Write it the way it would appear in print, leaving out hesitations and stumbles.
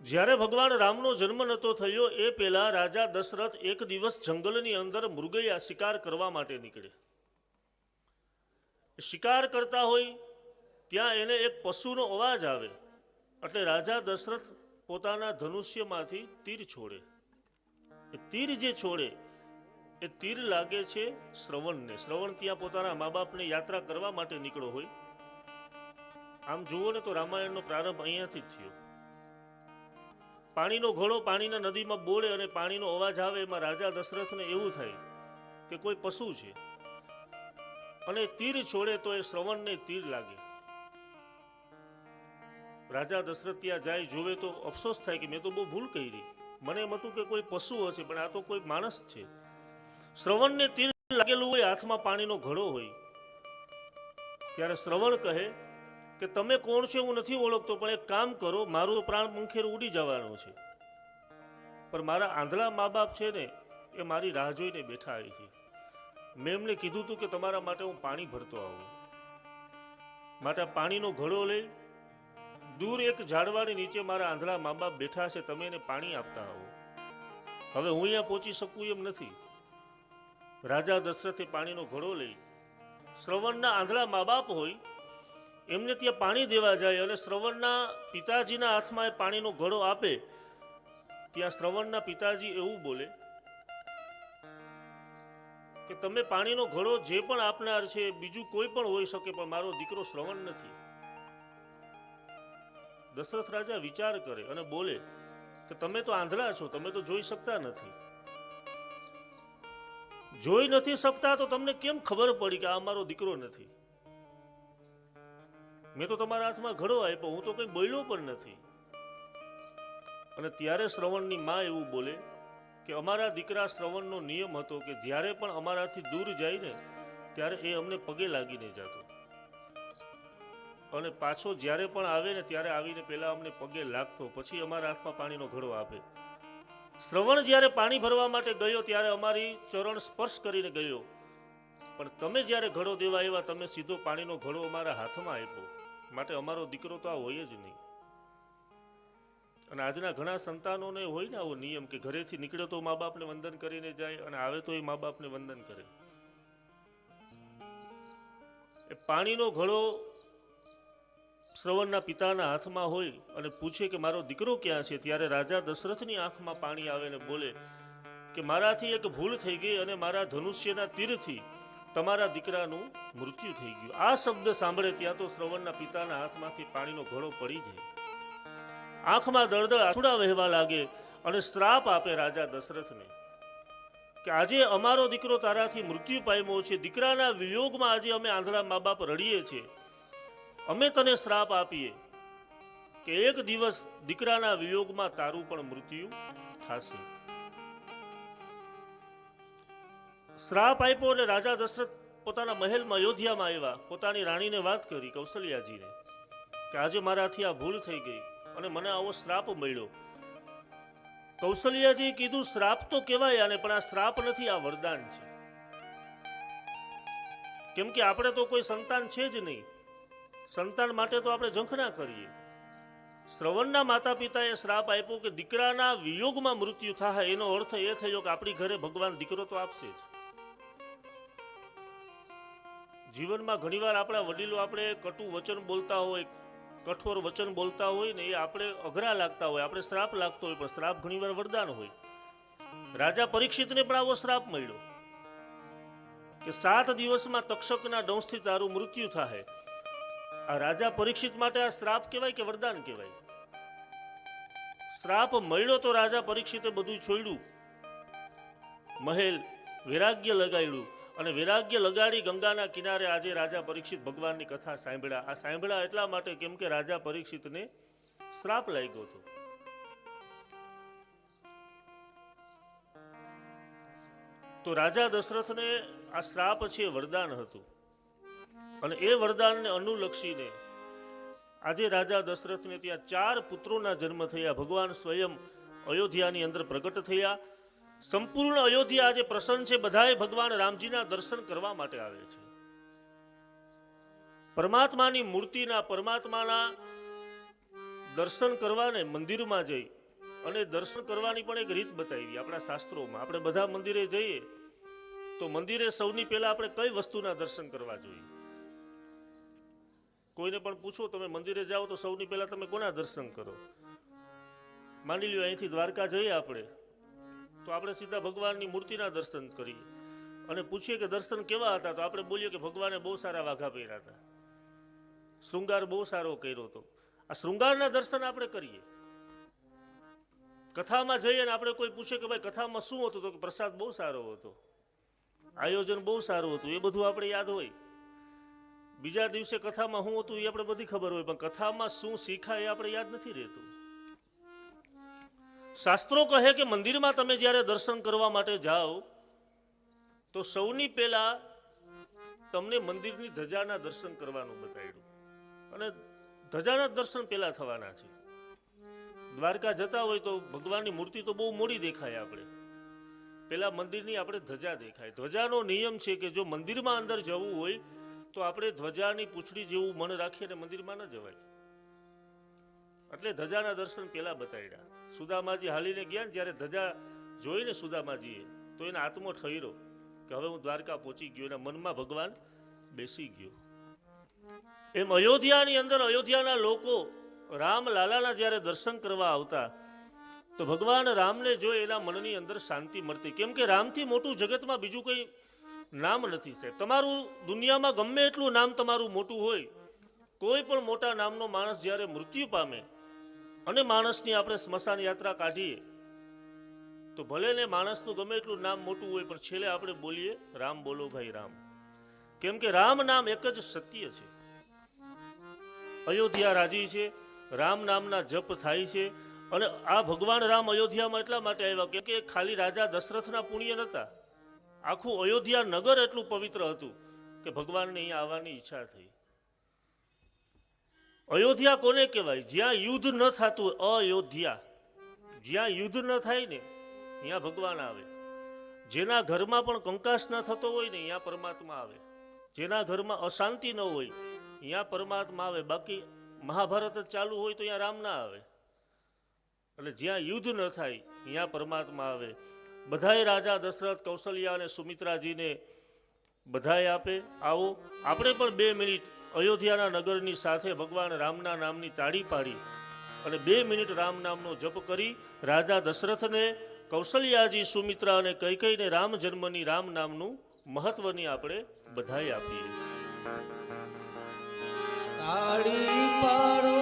જ્યારે ભગવાન રામનો જન્મ નહોતો થયો એ પહેલા રાજા દશરથ એક દિવસ જંગલની અંદર મૃગયા શિકાર કરવા માટે નીકળે. શિકાર કરતા હોય ત્યાં એને એક પશુનો અવાજ આવે એટલે રાજા દશરથ પોતાના ધનુષ્યમાંથી તીર છોડે. એ તીર જે છોડે એ તીર લાગે છે શ્રવણને. શ્રવણ ત્યાં પોતાના મા બાપને યાત્રા કરવા માટે નીકળ્યો હોય. આમ જુઓ ને તો રામાયણનો પ્રારંભ અહીંયાથી જ થયો. પાણીનો ઘોડો પાણીના નદીમાં બોળે અને પાણીનો અવાજ આવે એમાં રાજા દશરથને એવું થાય કે કોઈ પશુ છે અને તીર છોડે તો એ શ્રવણને તીર લાગે. રાજા દશરથ ત્યાં જાય, જોવે તો અફસોસ થાય કે મેં તો બહુ ભૂલ કરી. મને એમ હતું કે કોઈ પશુ હશે પણ આ તો કોઈ માણસ છે. શ્રવણને તીર લાગેલું હોય, હાથમાં પાણીનો ઘડો હોય. ત્યારે શ્રવણ કહે કે તમે કોણ છો હું નથી ઓળખતો, પણ એક કામ કરો, મારું પ્રાણ મુખેર ઉડી જવાનો છે, પણ મારા આંધળા મા બાપ છે ને એ મારી રાહ જોઈને બેઠા આવી છે. મેં એમને કીધું હતું કે તમારા માટે હું પાણી ભરતો આવું. માટે પાણીનો ઘડો લઈ દૂર એક ઝાડવાની નીચે મારા આંધળા મા બાપ બેઠા છે, તમે એને પાણી આપતા આવો. હવે હું અહીંયા પહોંચી શકું એમ નથી. રાજા દશરથે પાણીનો ઘડો લઈ શ્રવણના આંધળા મા બાપ હોય એમને ત્યાં પાણી દેવા જાય અને શ્રવણના પિતાજીના હાથમાં એ પાણીનો ઘડો આપે. ત્યાં શ્રવણના પિતાજી એવું બોલે કે તમે પાણીનો ઘડો જે પણ આપનાર છે બીજું કોઈ પણ હોઈ શકે, પણ મારો દીકરો શ્રવણ નથી. દશરથ રાજા વિચાર કરે અને બોલે કે તમે તો આંધળા છો, તમે તો જોઈ શકતા નથી. જોઈ નથી શકતા તો તમને કેમ ખબર પડી કે આ મારો દીકરો નથી? મેં તો તમારા હાથમાં ઘડો આપ્યો, હું તો કંઈ બોલ્યો પણ નથી. અને ત્યારે શ્રવણની માં એવું બોલે કે અમારા દીકરા શ્રવણનો નિયમ હતો કે જ્યારે પણ અમારાથી દૂર જાય ને ત્યારે એ અમને પગે લાગીને જતો, અને પાછો જ્યારે પણ આવે ને ત્યારે આવીને પહેલા અમને પગે લાગતો, પછી અમારા હાથમાં પાણીનો ઘડો આપે. શ્રવણ જ્યારે પાણી ભરવા માટે ગયો ત્યારે અમારી ચરણ સ્પર્શ કરીને ગયો, પણ તમે જ્યારે ઘડો દેવા આવ્યા તમે સીધો પાણીનો ઘડો અમારા હાથમાં આપ્યો. માટે અમારો દીકરો તો આ હોય જ નહીં. અને આજના ઘણા સંતાનોને હોય ને આવો નિયમ કે ઘરેથી નીકળે તો મા બાપને વંદન કરીને જાય અને આવે તો એ મા બાપને વંદન કરે. એ પાણીનો ઘડો શ્રવણના પિતાના હાથમાં હોય અને પૂછે કે મારો દીકરો ક્યાં છે, ત્યારે રાજા દશરથની આંખમાં પાણી આવે ને બોલે કે મારાથી એક ભૂલ થઈ ગઈ અને મારા ધનુષ્યના તીરથી તમારા દીકરાનું મૃત્યુ થઈ ગયું. આ શબ્દ સાંભળે ત્યાં તો શ્રવણના પિતાના હાથમાંથી પાણીનો ઘડો પડી જાય. આંખમાં દળદળ આંસુડા વહેવા લાગે અને શ્રાપ આપે રાજા દશરથને કે આજે અમારો દીકરો તારાથી મૃત્યુ પામ્યો છે. દીકરાના વિયોગમાં આજે અમે આંધળા મા બાપ રડીએ છીએ. અમે તને શ્રાપ આપીએ કે એક દિવસ દીકરાના વિયોગમાં તારું પણ મૃત્યુ થશે. શ્રાપ આપ્યો અને રાજા દશરથ પોતાના મહેલમાં અયોધ્યામાં આવ્યા. પોતાની રાણીને વાત કરી કૌશલ્યાજીને કે આજે મારાથી આ ભૂલ થઈ ગઈ અને મને આવો શ્રાપ મળ્યો. કૌશલ્યાજીએ કીધું શ્રાપ તો કહેવાય આને, પણ આ શ્રાપ નથી, આ વરદાન છે. કેમ કે આપણે તો કોઈ સંતાન છે જ નહીં. સંતાન માટે તો આપણે ઝંખના કરીએ. શ્રવણના માતા પિતાએ શ્રાપ આપ્યો કે દીકરાના વિયોગમાં મૃત્યુ થાય. એનો અર્થ એ થયો કે આપણી ઘરે ભગવાન દીકરો તો આપશે જ. જીવનમાં ઘણીવાર આપણા વડીલો આપણે કટુ વચન બોલતા હોય, કઠોર વચન બોલતા હોય ને એ આપણે અઘરા લાગતા હોય, આપણે શ્રાપ લાગતો હોય, પણ શ્રાપ ઘણીવાર વરદાન હોય. રાજા પરીક્ષિતને પણ આવો શ્રાપ મળ્યો કે 7 દિવસમાં તક્ષકના દંશથી તારું મૃત્યુ થાય. આ રાજા પરીક્ષિત માટે આ શ્રાપ કહેવાય કે વરદાન કહેવાય? શ્રાપ મળ્યો તો રાજા પરીક્ષિતે બધું છોડ્યું, મહેલ વૈરાગ્ય લગાડ્યું અને વૈરાગ્ય લગાડી ગંગાના કિનારે આજે રાજા પરીક્ષિત ભગવાનની કથા સાંભળ્યા. આ સાંભળ્યા એટલા માટે કેમ કે રાજા પરીક્ષિતને શ્રાપ લાગ્યો હતો. તો રાજા દશરથને આ શ્રાપ છે વરદાન હતું અને એ વરદાનને અનુલક્ષીને આજે રાજા દશરથને ત્યાં 4 પુત્રોના જન્મ થયા. ભગવાન સ્વયં અયોધ્યાની અંદર પ્રગટ થયા. સંપૂર્ણ અયોધ્યા આજે પ્રસન્ન છે. બધાએ ભગવાન રામજીના દર્શન કરવા માટે આવે છે. પરમાત્માની મૂર્તિના, પરમાત્માના દર્શન કરવાને મંદિરમાં જઈ અને દર્શન કરવાની પણ એક રીત બતાવી આપણા શાસ્ત્રોમાં. આપણે બધા મંદિરે જઈએ તો મંદિરે સૌની પહેલા આપણે કઈ વસ્તુના દર્શન કરવા જોઈએ? કોઈને પણ પૂછો, તમે મંદિરે જાઓ તો સૌની પહેલા તમે કોના દર્શન કરો? માની લ્યો અહીંથી દ્વારકા જઈએ આપણે તો આપણે સીધા ભગવાનની મૂર્તિના દર્શન કરીએ અને પૂછીએ કે દર્શન કેવા હતા, તો આપણે બોલીએ કે ભગવાને બહુ સારા વાઘા પહેર્યા હતા, શૃંગાર બહુ સારો કર્યો હતો. આ શૃંગારના દર્શન આપણે કરીએ. કથામાં જઈએ ને આપણે કોઈ પૂછે કે ભાઈ કથામાં શું હતું, તો પ્રસાદ બહુ સારો હતો, આયોજન બહુ સારું હતું, એ બધું આપણે યાદ હોય. બીજા દિવસે કથામાં શું હતું એ આપણે બધી ખબર હોય, પણ કથામાં શું શીખાય એ આપણે યાદ નથી રહેતું. શાસ્ત્રો કહે કે મંદિરમાં તમે જ્યારે દર્શન કરવા માટે જાઓ તો સૌની પહેલા તમને મંદિરની ધજાના દર્શન કરવાનું બતાવ્યું, અને ધજાના દર્શન પહેલા થવાના છે. દ્વારકા જતા હોય તો ભગવાનની મૂર્તિ તો બહુ મોડી દેખાય, આપણે પહેલા મંદિરની આપણે ધજા દેખાય. ધ્વજાનો નિયમ છે કે જો મંદિરમાં અંદર જવું હોય તો આપણે ધ્વજાની પૂંછડી જેવું મન રાખીને મંદિરમાં ન જવાય. એટલે ધજાના દર્શન પહેલા બતાવ્યા. સુદામાજી હાલીને ગયા ને જ્યારે ધજા જોઈને સુદામાજીએ તો એના આત્મો ઠર્યો કે હવે હું દ્વારકા પહોંચી ગયો, એના મનમાં ભગવાન બેસી ગયો. એમ અયોધ્યાની અંદર અયોધ્યાના લોકો રામ લાલાના જ્યારે દર્શન કરવા આવતા તો ભગવાન રામને જોઈ એના મનની અંદર શાંતિ મળતી. કેમ કે રામથી મોટું જગતમાં બીજું કંઈ નામ નથી સાહેબ. તમારું દુનિયામાં ગમે એટલું નામ તમારું મોટું હોય, કોઈ પણ મોટા નામનો માણસ જ્યારે મૃત્યુ પામે અને માણસની આપણે સ્મશાન યાત્રા કાઢીએ તો ભલે ને માણસનું ગમે એટલું નામ મોટું હોય પણ છેલ્લે આપણે બોલીએ રામ બોલો ભાઈ રામ. કેમ કે રામ નામ એક જ સત્ય છે. અયોધ્યા રાજી છે, રામ નામના જપ થાય છે. અને આ ભગવાન રામ અયોધ્યામાં એટલા માટે આવ્યા કેમ કે ખાલી રાજા દશરથના પુણ્ય નહોતા, આખું અયોધ્યા નગર એટલું પવિત્ર હતું કે ભગવાનને અહીંયા આવવાની ઈચ્છા થઈ. અયોધ્યા કોને કહેવાય? જ્યાં યુદ્ધ ન થતું, અયોધ્યા. જ્યાં યુદ્ધ ન થાય ને ત્યાં ભગવાન આવે. જેના ઘરમાં પણ કંકાસ ન થતો હોય ને ત્યાં પરમાત્મા આવે. જેના ઘરમાં અશાંતિ ન હોય ત્યાં પરમાત્મા આવે. બાકી મહાભારત જ ચાલુ હોય તો ત્યાં રામ ના આવે. એટલે જ્યાં યુદ્ધ ન થાય ત્યાં પરમાત્મા આવે. બધાય રાજા દશરથ, કૌશલ્યા અને સુમિત્રાજીને બધાય આપે આવો. આપણે પણ 2 મિનિટ અયોધ્યાના નગરની સાથે ભગવાન રામના નામની તાળી પાડી અને 2 મિનિટ રામ નામનો જપ કરી રાજા દશરથને, કૌશલ્યાજી, સુમિત્રા અને કૈકેયીને રામ જન્મની રામ નામનું મહત્વની આપણે બધાય આપીએ. તાળી પાડો